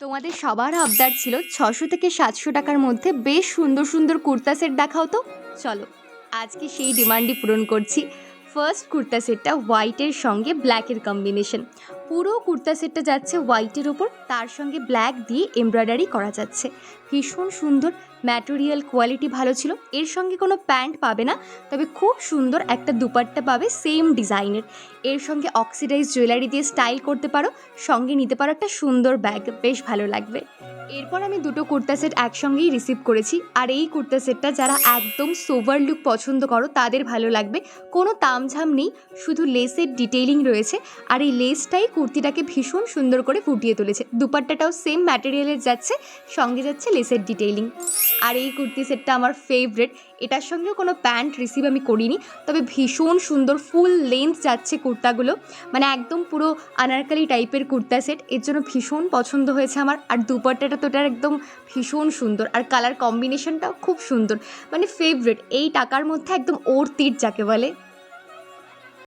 তোমাদের সবার আবদার ছিল ৬০০ থেকে ৭০০ টাকার মধ্যে বেশ সুন্দর সুন্দর কুর্তা সেট দেখাও তো। চলো, আজকে সেই ডিমান্ডই পূরণ করছি। ফার্স্ট কুর্তা সেটটা হোয়াইটের সঙ্গে ব্ল্যাকের কম্বিনেশন। পুরো কুর্তা সেটটা যাচ্ছে হোয়াইটের ওপর, তার সঙ্গে ব্ল্যাক দিয়ে এমব্রয়ডারি করা যাচ্ছে। ভীষণ সুন্দর, ম্যাটেরিয়াল কোয়ালিটি ভালো ছিল। এর সঙ্গে কোনো প্যান্ট পাবে না, তবে খুব সুন্দর একটা দুপাট্টা পাবে সেম ডিজাইনের। এর সঙ্গে অক্সিডাইজ জুয়েলারি দিয়ে স্টাইল করতে পারো, সঙ্গে নিতে পারো একটা সুন্দর ব্যাগ, বেশ ভালো লাগবে। এরপর আমি দুটো কুর্তা সেট একসঙ্গেই রিসিভ করেছি, আর এই কুর্তা সেটটা যারা একদম সোভার লুক পছন্দ করো তাদের ভালো লাগবে। কোনো তামঝাম নেই, শুধু লেসের ডিটেইলিং রয়েছে, আর এই লেসটাই কুর্তিটাকে ভীষণ সুন্দর করে ফুটিয়ে তুলেছে। দুপাট্টাটাও সেম ম্যাটেরিয়ালের যাচ্ছে, সঙ্গে যাচ্ছে লেসের ডিটেইলিং। আর এই কুর্তি সেটটা আমার ফেভারেট। এটার সঙ্গেও কোনো প্যান্ট রিসিভ আমি করিনি, তবে ভীষণ সুন্দর ফুল লেন্থ যাচ্ছে কুর্তাগুলো, মানে একদম পুরো আনারকালি টাইপের কুর্তা সেট। এর জন্য ভীষণ পছন্দ হয়েছে আমার। আর দুপাট্টাটা তো এটার একদম ভীষণ সুন্দর, আর কালার কম্বিনেশনটাও খুব সুন্দর, মানে ফেভারেট। এই টাকার মধ্যে একদম ওর তীর যাকে বলে।